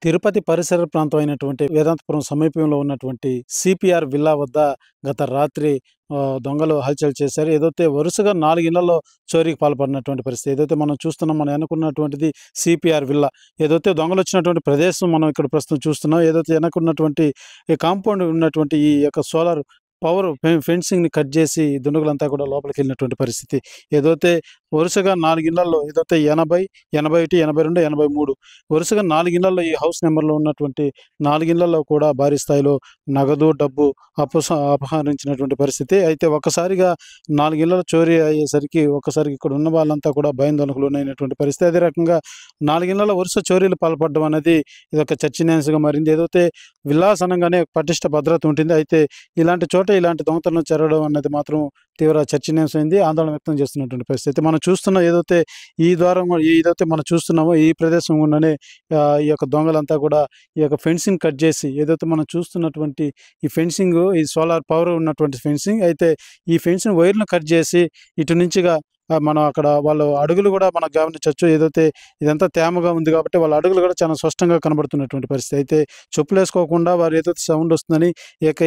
తిరుపతి పరిసర ప్రాంతం అయినటువంటి వేదాంతపురం సమీపంలో ఉన్నటువంటి సిపిఆర్ విల్లా వద్ద గత రాత్రి దొంగలు హల్చల్ చేశారు. ఏదైతే వరుసగా 4 ఇళ్లలో చోరీకి పాల్పడినటువంటి పరిస్థితి. ఏదైతే మనం చూస్తున్నాం, మనం వెనకున్నటువంటిది సిపిఆర్ విల్లా. ఏదైతే దొంగలొచ్చినటువంటి ప్రదేశం మనం ఇక్కడ ప్రస్తుతం చూస్తున్నాం. ఏదైతే వెనకున్నటువంటి ఈ కాంపౌండ్ ఉన్నటువంటి ఈ యొక్క సోలార్ పవర్ ఫెన్సింగ్‌ని కట్ చేసి దుండగులంతా కూడా లోపలికెళ్ళినటువంటి పరిస్థితి. ఏదైతే వరుసగా 4 ఇళ్లల్లో ఏదైతే 80, 81, 82, 83 వరుసగా 4 ఇళ్లల్లో ఈ హౌస్ నెంబర్‌లో ఉన్నటువంటి 4 ఇళ్లల్లో కూడా భారీ స్థాయిలో నగదు, డబ్బు అపహరించినటువంటి పరిస్థితి. అయితే ఒక్కసారిగా 4 ఇళ్లలో చోరీ అయ్యేసరికి ఒక్కసారిగా ఇక్కడ ఉన్న వాళ్ళంతా కూడా భయాందోళనకు లోనైనటువంటి పరిస్థితి. అదే రకంగా 4 ఇళ్లలో వరుస చోరీలు పాల్పడడం అనేది ఇదొక చర్చనీయాంశంగా మారింది. ఏదైతే విల్లాస్ అనంగానే పటిష్ట భద్రత ఉంటుంది. అయితే ఇలాంటి చోట ఇలాంటి దొంగతనం జరగడం అన్నది మాత్రం తీవ్ర చర్చనీయాంశమైంది. ఆందోళన వ్యక్తం చేస్తున్నటువంటి పరిస్థితి. మనం చూస్తున్న ఏదైతే ఈ ద్వారం ఏదైతే మనం చూస్తున్నామో ఈ ప్రదేశం గుండానే ఈ యొక్క దొంగలంతా కూడా ఈ యొక్క ఫెన్సింగ్ కట్ చేసి ఏదైతే మనం చూస్తున్నటువంటి ఈ ఫెన్సింగ్ ఈ సోలార్ పవర్ ఉన్నటువంటి ఫెన్సింగ్ అయితే ఈ ఫెన్సింగ్ వైర్‌లను కట్ చేసి ఇటు నుంచిగా మనం అక్కడ వాళ్ళ అడుగులు కూడా మనం గమనించొచ్చు. ఏదైతే ఇదంతా తేమగా ఉంది కాబట్టి వాళ్ళ అడుగులు కూడా చాలా స్పష్టంగా కనబడుతున్నటువంటి పరిస్థితి. అయితే చెప్పులేసుకోకుండా వారు ఏదైతే సౌండ్ వస్తుందని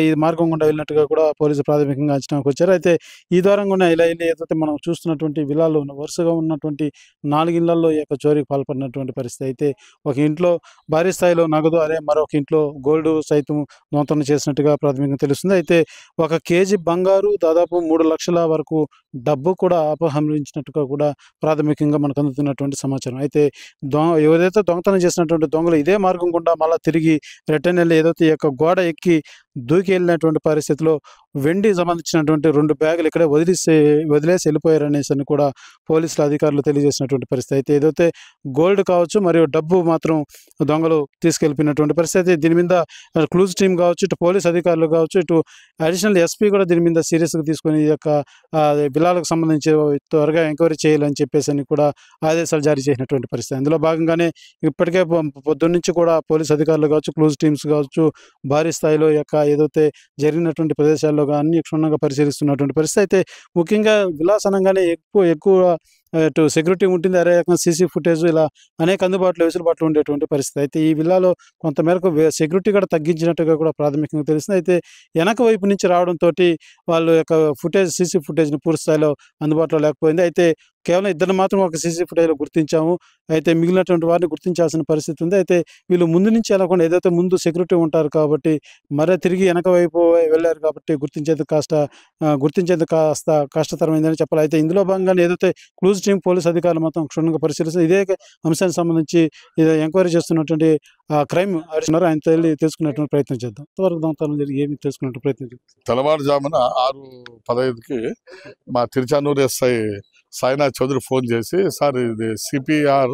ఈ మార్గం గుండా వెళ్ళినట్టుగా కూడా పోలీసులు ప్రాథమికంగా అంచనాకు వచ్చారు. అయితే ఈ ద్వారం గుండా ఇలా వెళ్ళి ఏదైతే మనం చూస్తున్నటువంటి విల్లాలో వరుసగా ఉన్నటువంటి 4 ఇళ్లల్లో ఈ యొక్క చోరీకి పాల్పడినటువంటి పరిస్థితి. అయితే ఒక ఇంట్లో భారీ స్థాయిలో నగదు, మరొక ఇంట్లో గోల్డ్ సైతం దొంగతనం చేసినట్టుగా ప్రాథమికంగా తెలుస్తుంది. అయితే 1 కేజీ బంగారు, దాదాపు 3 లక్షల వరకు డబ్బు కూడా అపహరించినట్టుగా కూడా ప్రాథమికంగా మనకు అందుతున్నటువంటి సమాచారం. అయితే ఎవరైతే దొంగతనం చేసినటువంటి దొంగలు ఇదే మార్గం గుండా మళ్ళా తిరిగి రిటర్న్ వెళ్ళి ఏదైతే ఈ యొక్క గోడ ఎక్కి దూకి వెళ్ళినటువంటి పరిస్థితిలో వెండికి సంబంధించినటువంటి 2 బ్యాగులు ఇక్కడే వదిలేసి వెళ్ళిపోయారనేసి కూడా పోలీసుల అధికారులు తెలియజేసినటువంటి పరిస్థితి. అయితే ఏదైతే గోల్డ్ కావచ్చు మరియు డబ్బు మాత్రం దొంగలు తీసుకెళ్ళిపోయినటువంటి పరిస్థితి. దీని మీద క్లూజ్ టీమ్ కావచ్చు, ఇటు పోలీస్ అధికారులు కావచ్చు, ఇటు అడిషనల్ ఎస్పీ కూడా దీని మీద సీరియస్‌గా తీసుకొని ఈ యొక్క విల్లాలకు సంబంధించి త్వరగా ఎంక్వైరీ చేయాలని చెప్పేసి కూడా ఆదేశాలు జారీ చేసినటువంటి పరిస్థితి. అందులో భాగంగానే ఇప్పటికే పొద్దున్నుంచి కూడా పోలీస్ అధికారులు కావచ్చు, క్లూజ్ టీమ్స్ కావచ్చు భారీ స్థాయిలో ఏదైతే జరిగినటువంటి ప్రదేశాల్లో అన్ని క్షుణ్ణంగా పరిశీలిస్తున్నటువంటి పరిస్థితి. అయితే ముఖ్యంగా విలాస్ అనగానే ఎక్కువ ఇటు సెక్యూరిటీ ఉంటుంది. అదే రకంగా సీసీ ఫుటేజ్ ఇలా అనేక వెసులుబాట్లు ఉండేటువంటి పరిస్థితి. అయితే ఈ విల్లాలో కొంతమేరకు సెక్యూరిటీ కూడా తగ్గించినట్టుగా కూడా ప్రాథమికంగా తెలుస్తుంది. అయితే వెనక వైపు నుంచి రావడంతోటి వాళ్ళ యొక్క సీసీ ఫుటేజ్‌ని పూర్తి స్థాయిలో అందుబాటులో లేకపోయింది. అయితే కేవలం ఇద్దరిని మాత్రం ఒక సీసీ ఫుటేజ్‌లో గుర్తించాము. అయితే మిగిలినటువంటి వారిని గుర్తించాల్సిన పరిస్థితి ఉంది. అయితే వీళ్ళు ముందు నుంచి వెళ్ళకుండా ఏదైతే ముందు సెక్యూరిటీ ఉంటారు కాబట్టి మరే తిరిగి వెనక వైపు వెళ్ళారు కాబట్టి గుర్తించేందుకు కాస్త కష్టతరమైందని చెప్పాలి. అయితే ఇందులో భాగంగానే ఏదైతే క్లూజ్ టీమ్ పోలీస్ అధికారులు మొత్తం క్షుణ్ణంగా పరిశీలిస్తారు. ఇదే అంశానికి సంబంధించి ఎంక్వైరీ చేస్తున్నటువంటి క్రైమ్ అడిషనర్ ఆయనతో వెళ్ళి తెలుసుకునేటువంటి ప్రయత్నం చేద్దాం. ఇంతవరకు దొంగతనం జరిగి ఏమి తెలుసుకునే ప్రయత్నం చేద్దాం. తెల్లవారుజామున 6:15కి మా తిరుచానూరు ఎస్ఐ సాయినాథ్ చౌదరి ఫోన్ చేసి, సార్ ఇది సిపిఆర్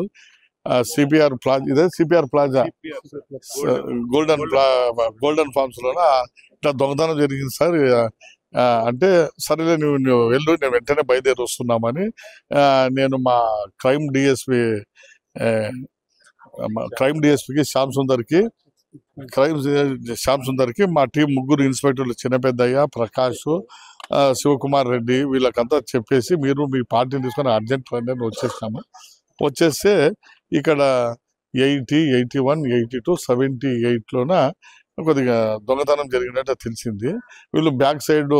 ప్లాజా గోల్డెన్ ఫార్మ్స్ లోన ఇట్లా దొంగతనం జరిగింది సార్ అంటే, సరేలే నువ్వు వెళ్ళు, నేను వెంటనే బయలుదేరి వస్తున్నామని నేను మా క్రైమ్ డిఎస్పీకి శ్యామ్ సుందర్కి మా టీం 3 ఇన్స్పెక్టర్లు చిన్నపెద్దయ్య, ప్రకాష్, శివకుమార్ రెడ్డి వీళ్ళకంతా చెప్పేసి మీరు మీ పార్టీని తీసుకొని అర్జెంట్ రండి అని వచ్చేస్తే ఇక్కడ 80, 81, 82, 78లోన కొద్దిగా దొంగతనం జరిగినట్టు తెలిసింది. వీళ్ళు బ్యాక్ సైడ్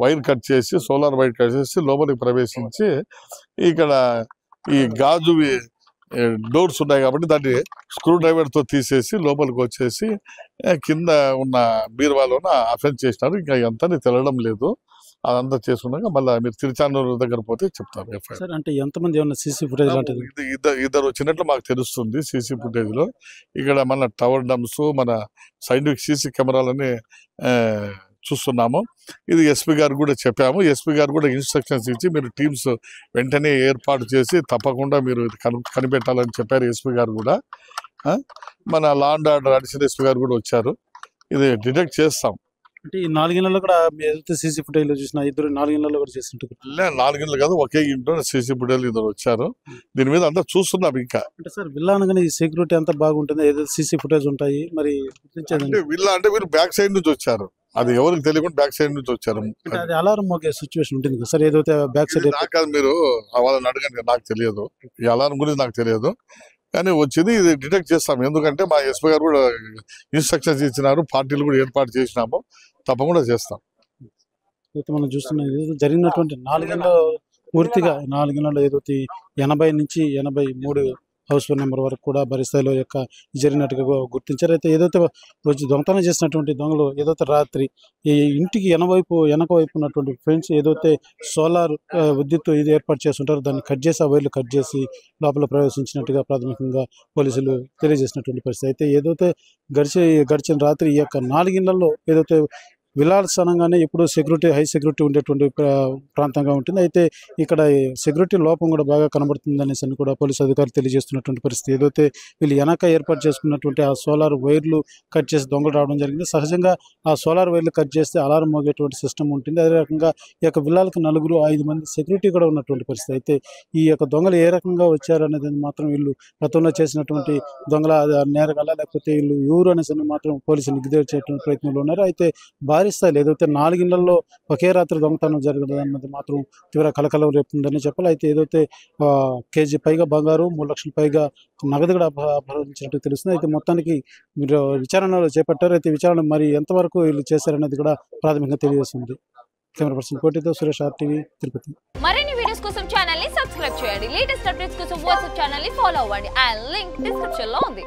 వైర్ కట్ చేసి సోలార్ వైర్ కట్ చేసి లోపలికి ప్రవేశించి ఇక్కడ ఈ గాజువి డోర్స్ ఉన్నాయి కాబట్టి దాన్ని స్క్రూ డ్రైవర్తో తీసేసి లోపలికి వచ్చేసి కింద ఉన్న బీరువాలోన అఫెన్స్ చేసినారు. ఇంకా ఎంత తెలడం లేదు. అదంతా చేసుకున్నాక మళ్ళీ మీరు తిరుచానూరు దగ్గర పోతే చెప్తారు. సార్ అంటే ఎంతమంది ఏమన్నా సీసీ ఫుటేజ్ ఇద్దరు వచ్చినట్లు మాకు తెలుస్తుంది సీసీ ఫుటేజ్ లో. ఇక్కడ మన టవర్ డమ్స్, మన సైంటిఫిక్ సీసీ కెమెరాలని చూస్తున్నాము. ఇది ఎస్పీ గారు కూడా చెప్పాము. ఎస్పీ గారు కూడా ఇన్స్ట్రక్షన్స్ ఇచ్చి మీరు టీమ్స్ వెంటనే ఏర్పాటు చేసి తప్పకుండా మీరు కనిపెట్టాలని చెప్పారు. ఎస్పీ గారు కూడా మన law and order additional SP గారు కూడా వచ్చారు. ఇది డిటెక్ట్ చేస్తాం. అంటే ఈ 4 ఇళ్లలో కూడా ఏదైతే సీసీ ఫుటేజ్‌లో చూసినా ఇద్దరు 4 ఇళ్లలో కూడా చేసినట్టు 4 ఇళ్ళు కాదు, ఒకే ఇంట్లో సీసీ ఫుటేజ్ ఇద్దరు వచ్చారు. దీని మీద అంతా చూస్తున్నాం. ఇంకా అంటే సార్ విల్లా అనగానే ఈ సెక్యూరిటీ అంతా బాగుంటుంది, ఏదైతే సీసీ ఫుటేజ్ ఉంటాయి మరి విల్లా అంటే వీళ్ళు బ్యాక్ సైడ్ నుంచి వచ్చారు. అది ఎవరికి తెలియకుండా బ్యాక్ సైడ్ నుంచి వచ్చారు. అది అలారం మోగే సిచ్యువేషన్ ఉంటుంది కదా సార్, ఏదైతే బ్యాక్ సైడ్ నాకు మీరు వాళ్ళని అడగండి, నాకు తెలియదు. ఈ అలారం గురించి నాకు తెలియదు. కానీ వచ్చింది. ఇది డిటెక్ట్ చేస్తాం, ఎందుకంటే మా ఎస్పీ గారు కూడా ఇన్స్ట్రక్షన్స్ ఇచ్చినారు, పార్టీలు కూడా ఏర్పాటు చేసినాము, తప్పకుండా చేస్తాం. అయితే మనం చూస్తున్నాం జరిగినటువంటి 4 నెలల పూర్తిగా 4 నెలలు ఏదైతే 80 నుంచి 83 హౌస్ నెంబర్ వరకు కూడా భారీ స్థాయిలో జరిగినట్టుగా గుర్తించారు. అయితే ఏదైతే వచ్చి దొంగతనం చేసినటువంటి దొంగలు ఏదైతే రాత్రి ఈ ఇంటికి వెనక వైపు ఉన్నటువంటి ఫెన్స్ ఏదైతే సోలార్ విద్యుత్ ఇది ఏర్పాటు చేస్తుంటారో దాన్ని కట్ చేసి ఆ వైర్లు కట్ చేసి లోపల ప్రవేశించినట్టుగా ప్రాథమికంగా పోలీసులు తెలియజేసినటువంటి పరిస్థితి. అయితే ఏదైతే గడిచిన రాత్రి ఈ యొక్క 4 ఇళ్లలో ఏదైతే విలాసనంగానే ఎప్పుడూ హై సెక్యూరిటీ ఉండేటువంటి ప్రాంతంగా ఉంటుంది. అయితే ఇక్కడ సెక్యూరిటీ లోపం కూడా బాగా కనబడుతుంది అనేసి అని కూడా పోలీసు అధికారులు తెలియజేస్తున్నటువంటి పరిస్థితి. ఏదైతే వీళ్ళు వెనక ఏర్పాటు చేసుకున్నటువంటి ఆ సోలార్ వైర్లు కట్ చేసి దొంగలు రావడం జరిగింది. సహజంగా ఆ సోలార్ వైర్లు కట్ చేస్తే అలారం మోగేటువంటి సిస్టమ్ ఉంటుంది. అదే రకంగా ఈ యొక్క విల్లాలకు 5 మంది సెక్యూరిటీ కూడా ఉన్నటువంటి పరిస్థితి. అయితే ఈ యొక్క దొంగలు ఏ రకంగా వచ్చారనేది మాత్రం వీళ్ళు గతంలో చేసినటువంటి దొంగల నేరగాల లేకపోతే వీళ్ళు ఎవరు అనేసి మాత్రం పోలీసులు నిర్ధారించేటువంటి ప్రయత్నంలో ఉన్నారు. అయితే భారీ స్థాయిలో ఏదైతే 4 ఇళ్లలో ఒకే రాత్రి దొంగతనం జరగదు అన్నది మాత్రం తీవ్ర కలకలం రేపుతుందని చెప్పాలి. అయితే ఏదైతే కేజీ పైగా బంగారు 3 లక్షల పైగా నగదు కూడా అపహరించినట్టు తెలుస్తుంది. అయితే మొత్తానికి మీరు విచారణలో చేపట్టారు. అయితే విచారణ మరి ఎంతవరకు వీళ్ళు చేశారనేది కూడా ప్రాథమికంగా తెలియజేస్తుంది. కెమెరా పర్సన్ కోటితో సురేష్, RTV, తిరుపతి. మరిన్ని వీడియోస్ కోసం ఛానల్ ని సబ్స్క్రైబ్ చేయండి. లేటెస్ట్ అప్డేట్స్ కోసం వాట్సాప్ ఛానల్ ని ఫాలో అవ్వండి. ఆ లింక్ డిస్క్రిప్షన్ లో ఉంది.